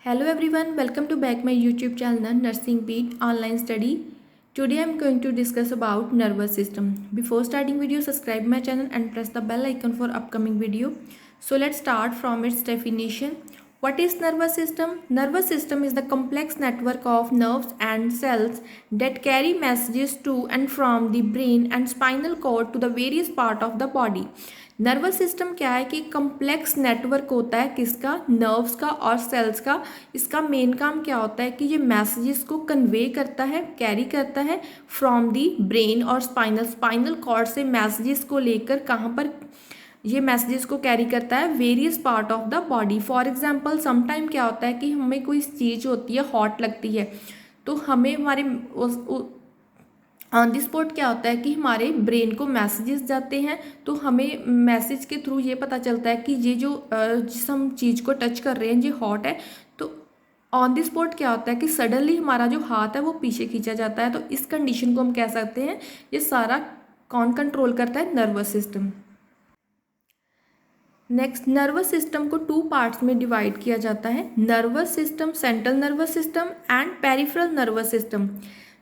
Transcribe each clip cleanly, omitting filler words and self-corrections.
Hello everyone, welcome to back my YouTube channel Nursing Beat Online Study. Today I am going to discuss about nervous system. Before starting video, subscribe my channel and press the bell icon for upcoming video. So let's start from its definition. What is nervous system? Nervous system is the complex network of nerves and cells that carry messages to and from the brain and spinal cord to the various part of the body. Nervous system क्या है कि complex network होता है किसका, nerves का और sales का। इसका मेन काम क्या होता है कि ये मैसेजेस को कन्वे करता है, कैरी करता है फ्रॉम दी ब्रेन और स्पाइनल कॉर्ड से मैसेजेस को लेकर कहाँ पर ये मैसेजेस को कैरी करता है, various part of the body. For example sometime क्या होता है कि हमें कोई चीज़ होती है हॉट लगती है तो हमें हमारे ऑन दी स्पॉट क्या होता है कि हमारे ब्रेन को मैसेजेस जाते हैं, तो हमें मैसेज के थ्रू ये पता चलता है कि ये जो जिस हम चीज़ को टच कर रहे हैं ये हॉट है। तो ऑन दी स्पॉट क्या होता है कि सडनली हमारा जो हाथ है वो पीछे खींचा जाता है। तो इस कंडीशन को हम कह सकते हैं ये सारा कौन कंट्रोल करता है, nervous system. Next, nervous system को टू पार्ट्स में डिवाइड किया जाता है, nervous system, central nervous system and peripheral nervous system.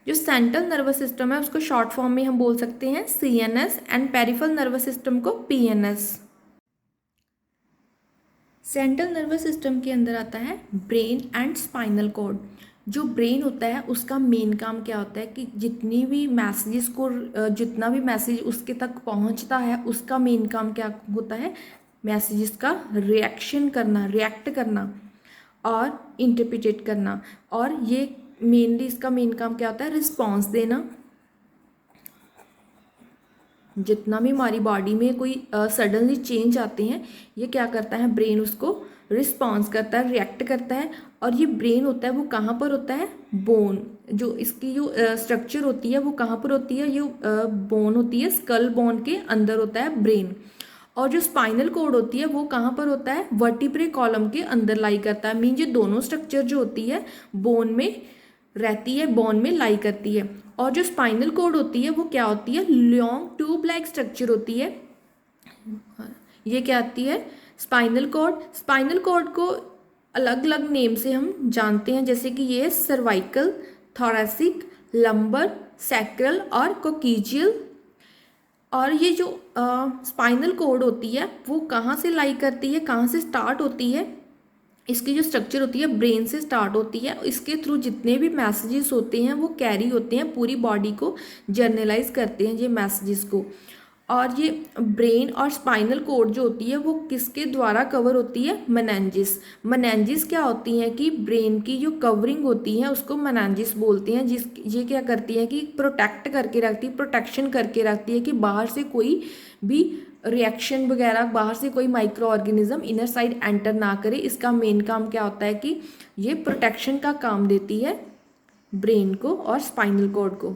जो सेंट्रल नर्वस सिस्टम है उसको शॉर्ट फॉर्म में हम बोल सकते हैं CNS and peripheral nervous system को PNS। सेंट्रल नर्वस सिस्टम के अंदर आता है ब्रेन एंड स्पाइनल कॉर्ड। जो ब्रेन होता है उसका मेन काम क्या होता है कि जितनी भी मैसेजेस को जितना भी मैसेज उसके तक पहुंचता है उसका मेन काम क्या होता है, मैसेजेस का रिएक्शन करना, रिएक्ट करना और इंटरप्रिटेट करना। और ये मेनली इसका मेन काम क्या होता है, रिस्पॉन्स देना। जितना भी हमारी बॉडी में कोई सडनली चेंज आते हैं ये क्या करता है, ब्रेन उसको रिस्पॉन्स करता है, रिएक्ट करता है। और ये ब्रेन होता है वो कहाँ पर होता है, बोन, जो इसकी जो स्ट्रक्चर होती है वो कहाँ पर होती है, ये बोन होती है, स्कल बोन के अंदर होता है ब्रेन। और जो स्पाइनल कोड होती है वो कहाँ पर होता है, वर्टिब्रे कॉलम के अंदर लाई करता है। मीन ये दोनों स्ट्रक्चर जो होती है बोन में रहती है, बोन में लाई करती है। और जो स्पाइनल कोड होती है वो क्या होती है, लॉन्ग ट्यूब लाइक स्ट्रक्चर होती है। ये क्या आती है, स्पाइनल कोड। स्पाइनल कोड को अलग अलग नेम से हम जानते हैं, जैसे कि ये सर्वाइकल, थोरैसिक, लंबर, सैक्रल और कोक्सीजियल। और ये जो स्पाइनल कोड होती है वो कहाँ से लाई करती है, कहाँ से स्टार्ट होती है, इसकी जो स्ट्रक्चर होती है ब्रेन से स्टार्ट होती है। इसके थ्रू जितने भी मैसेजेस होते हैं वो कैरी होते हैं, पूरी बॉडी को जर्नलाइज करते हैं ये मैसेजेस को। और ये ब्रेन और स्पाइनल कोड जो होती है वो किसके द्वारा कवर होती है, मेनिंजेस। मेनिंजेस क्या होती हैं कि ब्रेन की जो कवरिंग होती है उसको मेनिंजेस बोलते हैं। ये क्या करती है कि प्रोटेक्ट करके रखती है, प्रोटेक्शन करके रखती है कि बाहर से कोई भी रिएक्शन वगैरह, बाहर से कोई micro organism inner side enter ना करे। इसका मेन काम क्या होता है कि ये प्रोटेक्शन का काम देती है ब्रेन को और स्पाइनल कॉर्ड को।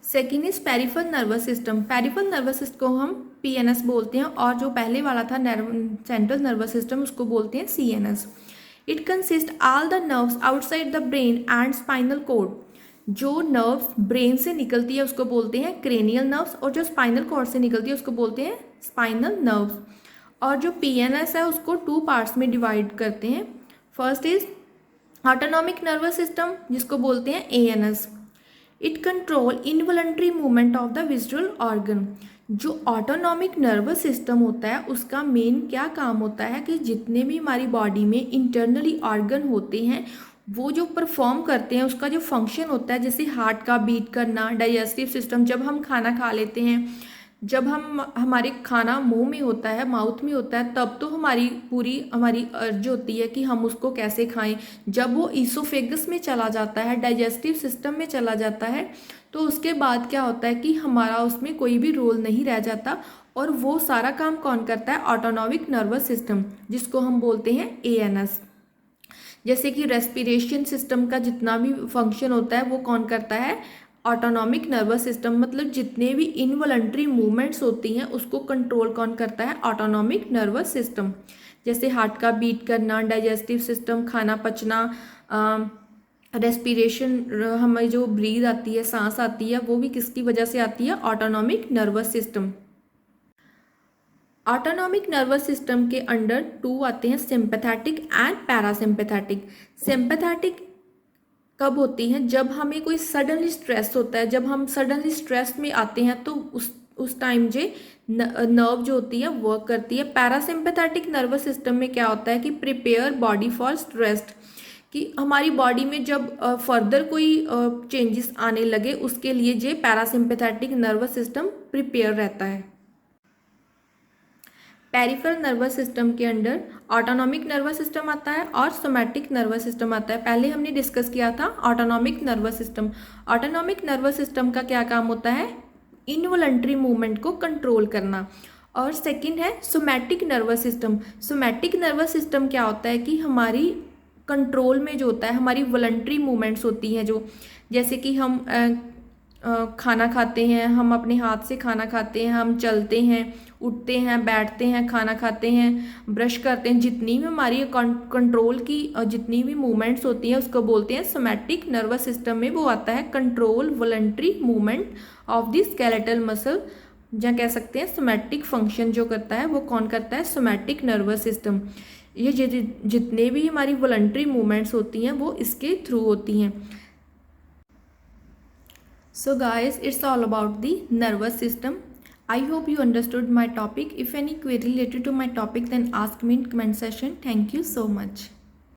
Second is peripheral nervous system. Peripheral nervous system को हम PNS बोलते हैं और जो पहले वाला था सेंट्रल नर्वस सिस्टम उसको बोलते हैं CNS। It consist all the nerves outside the brain and spinal cord. जो नर्व्स ब्रेन से निकलती है उसको बोलते हैं क्रेनियल नर्व्स, और जो स्पाइनल कॉर्ड से निकलती है उसको बोलते हैं स्पाइनल नर्व्स। और जो PNS है उसको टू पार्ट्स में डिवाइड करते हैं। First is autonomic nervous system जिसको बोलते हैं ANS। It control involuntary movement of the visual organ. जो ऑटोनॉमिक नर्वस सिस्टम होता है उसका मेन क्या काम होता है कि जितने भी हमारी बॉडी में इंटरनली ऑर्गन होते हैं वो जो परफॉर्म करते हैं उसका जो फंक्शन होता है, जैसे हार्ट का बीट करना, डाइजेस्टिव सिस्टम, जब हम खाना खा लेते हैं, जब हमारे खाना मुंह में होता है, माउथ में होता है, तब तो हमारी अर्ज होती है कि हम उसको कैसे खाएं। जब वो ईसोफेगस में चला जाता है, डाइजेस्टिव सिस्टम में चला जाता है, तो उसके बाद क्या होता है कि हमारा उसमें कोई भी रोल नहीं रह जाता। और वो सारा काम कौन करता है, ऑटोनॉमिक नर्वस सिस्टम जिसको हम बोलते हैं ANS। जैसे कि रेस्पिरेशन सिस्टम का जितना भी फंक्शन होता है वो कौन करता है, ऑटोनॉमिक नर्वस सिस्टम। मतलब जितने भी इनवॉलंटरी मूवमेंट्स होती हैं उसको कंट्रोल कौन करता है, ऑटोनॉमिक नर्वस सिस्टम। जैसे हार्ट का बीट करना, डाइजेस्टिव सिस्टम, खाना पचना, रेस्पिरेशन, हमें जो ब्रीथ आती है, सांस आती है, वो भी किसकी वजह से आती है, autonomic nervous system. Autonomic nervous system के अंडर 2 आते हैं, सिंपैथेटिक एंड पैरासिम्पैथेटिक। सिंपैथेटिक कब होती हैं? जब हमें कोई सडनली स्ट्रेस होता है, जब हम सडनली स्ट्रेस में आते हैं तो उस टाइम जे नर्व जो होती है वर्क करती है। पैरासिम्पैथेटिक नर्वस सिस्टम में क्या होता है कि प्रिपेयर बॉडी फॉर स्ट्रेस, कि हमारी बॉडी में जब फर्दर कोई चेंजेस आने लगे उसके लिए जे पैरासिम्पैथेटिक नर्वस सिस्टम प्रिपेयर रहता है। पेरिफेरल नर्वस सिस्टम के अंडर ऑटोनॉमिक नर्वस सिस्टम आता है और सोमैटिक नर्वस सिस्टम आता है। पहले हमने डिस्कस किया था autonomic nervous system. Autonomic nervous system का क्या काम होता है? इनवॉलंटरी मूवमेंट को कंट्रोल करना। और सेकंड है somatic nervous system. Somatic nervous system क्या होता है कि हमारी कंट्रोल में जो होता है, हमारी वॉलंटरी मूवमेंट्स होती हैं, जो जैसे कि हम खाना खाते हैं, हम अपने हाथ से खाना खाते हैं, हम चलते हैं, उठते हैं, बैठते हैं, खाना खाते हैं, ब्रश करते हैं, जितनी भी हमारी कंट्रोल की जितनी भी मूवमेंट्स होती हैं उसको बोलते हैं सोमैटिक नर्वस सिस्टम में वो आता है control voluntary movement of the skeletal muscle, या कह सकते हैं सोमैटिक फंक्शन जो करता है वो कौन करता है? Somatic nervous system. ये जितने भी हमारी वॉलंटरी मूवमेंट्स होती हैं वो इसके थ्रू होती हैं। So guys, it's all about the nervous system. I hope you understood my topic. If any query related to my topic, then ask me in comment section. Thank you so much.